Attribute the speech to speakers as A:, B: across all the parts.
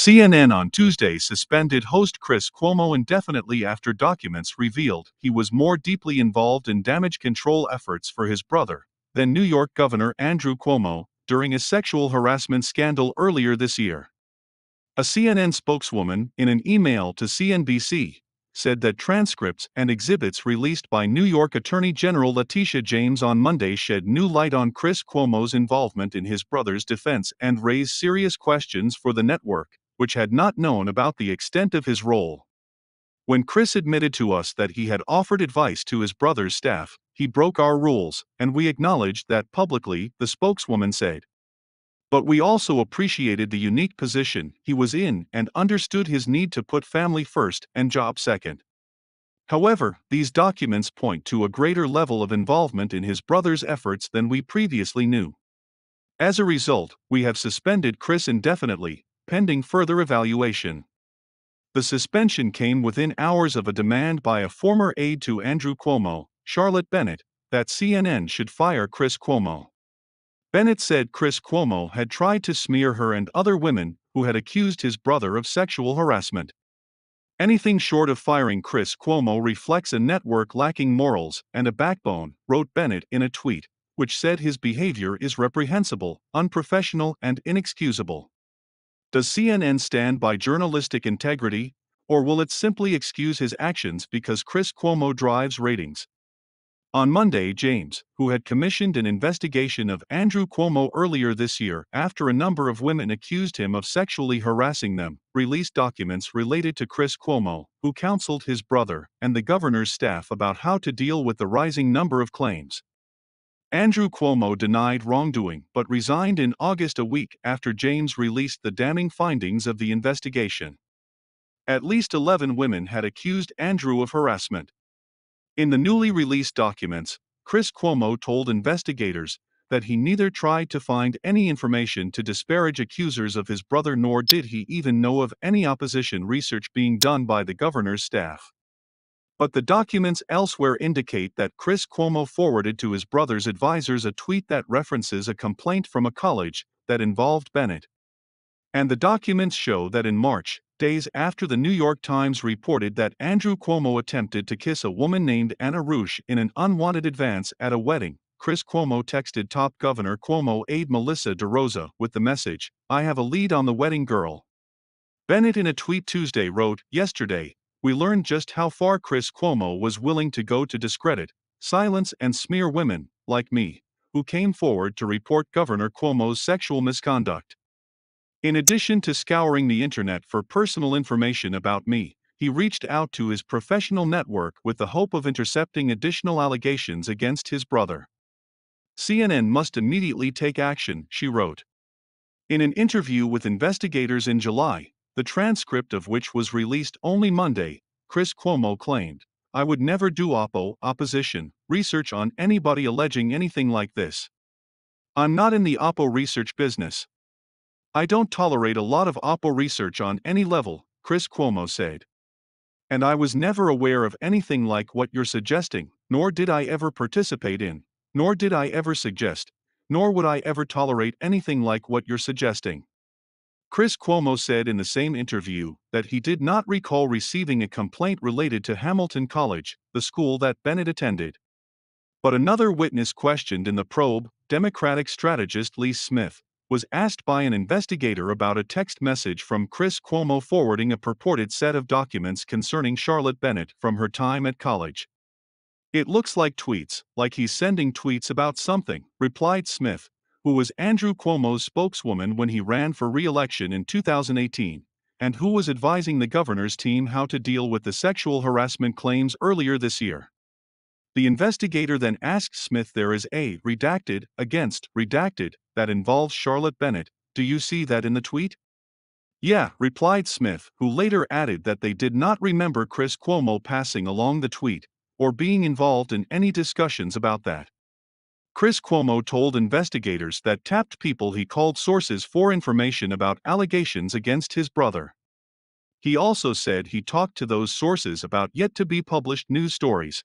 A: CNN on Tuesday suspended host Chris Cuomo indefinitely after documents revealed he was more deeply involved in damage control efforts for his brother than New York Governor Andrew Cuomo during a sexual harassment scandal earlier this year. A CNN spokeswoman, in an email to CNBC, said that transcripts and exhibits released by New York Attorney General Letitia James on Monday shed new light on Chris Cuomo's involvement in his brother's defense and raised serious questions for the network, which had not known about the extent of his role. When Chris admitted to us that he had offered advice to his brother's staff, he broke our rules, and we acknowledged that publicly, the spokeswoman said. But we also appreciated the unique position he was in and understood his need to put family first and job second. However, these documents point to a greater level of involvement in his brother's efforts than we previously knew. As a result, we have suspended Chris indefinitely, pending further evaluation. The suspension came within hours of a demand by a former aide to Andrew Cuomo, Charlotte Bennett, that CNN should fire Chris Cuomo. Bennett said Chris Cuomo had tried to smear her and other women who had accused his brother of sexual harassment. Anything short of firing Chris Cuomo reflects a network lacking morals and a backbone, wrote Bennett in a tweet, which said his behavior is reprehensible, unprofessional, and inexcusable. Does CNN stand by journalistic integrity, or will it simply excuse his actions because Chris Cuomo drives ratings? On Monday, James, who had commissioned an investigation of Andrew Cuomo earlier this year after a number of women accused him of sexually harassing them, released documents related to Chris Cuomo, who counseled his brother and the governor's staff about how to deal with the rising number of claims. Andrew Cuomo denied wrongdoing but resigned in August, a week after James released the damning findings of the investigation. At least 11 women had accused Andrew of harassment. In the newly released documents, Chris Cuomo told investigators that he neither tried to find any information to disparage accusers of his brother nor did he even know of any opposition research being done by the governor's staff. But the documents elsewhere indicate that Chris Cuomo forwarded to his brother's advisors a tweet that references a complaint from a college that involved Bennett. And the documents show that in March, days after the New York Times reported that Andrew Cuomo attempted to kiss a woman named Anna Rush in an unwanted advance at a wedding, Chris Cuomo texted top Governor Cuomo aide Melissa DeRosa with the message, "I have a lead on the wedding girl." Bennett in a tweet Tuesday wrote, "Yesterday, we learned just how far Chris Cuomo was willing to go to discredit, silence and smear women, like me, who came forward to report Governor Cuomo's sexual misconduct. In addition to scouring the internet for personal information about me, he reached out to his professional network with the hope of intercepting additional allegations against his brother. CNN must immediately take action," she wrote. In an interview with investigators in July, the transcript of which was released only Monday, Chris Cuomo claimed, "I would never do opposition research on anybody alleging anything like this. I'm not in the oppo research business. I don't tolerate a lot of oppo research on any level," Chris Cuomo said. "And I was never aware of anything like what you're suggesting, nor did I ever participate in, nor did I ever suggest, nor would I ever tolerate anything like what you're suggesting." Chris Cuomo said in the same interview that he did not recall receiving a complaint related to Hamilton College, the school that Bennett attended. But another witness questioned in the probe, Democratic strategist Lee Smith, was asked by an investigator about a text message from Chris Cuomo forwarding a purported set of documents concerning Charlotte Bennett from her time at college. "It looks like tweets, like he's sending tweets about something," replied Smith, who was Andrew Cuomo's spokeswoman when he ran for re-election in 2018, and who was advising the governor's team how to deal with the sexual harassment claims earlier this year. The investigator then asked Smith, "There is a redacted against redacted that involves Charlotte Bennett. Do you see that in the tweet?" "Yeah," replied Smith, who later added that they did not remember Chris Cuomo passing along the tweet or being involved in any discussions about that. Chris Cuomo told investigators that tapped people he called sources for information about allegations against his brother. He also said he talked to those sources about yet-to-be-published news stories.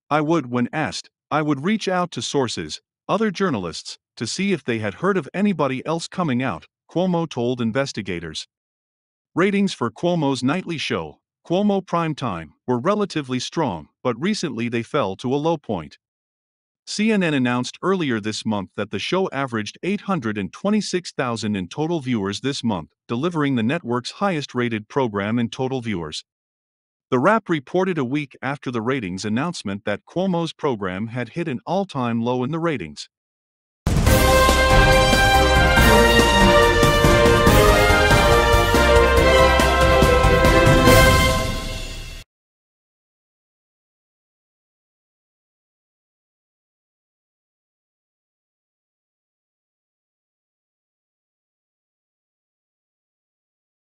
A: When asked, I would reach out to sources, other journalists, to see if they had heard of anybody else coming out," Cuomo told investigators. Ratings for Cuomo's nightly show, Cuomo Prime Time, were relatively strong, but recently they fell to a low point. CNN announced earlier this month that the show averaged 826,000 in total viewers this month, delivering the network's highest-rated program in total viewers. The Wrap reported a week after the ratings announcement that Cuomo's program had hit an all-time low in the ratings.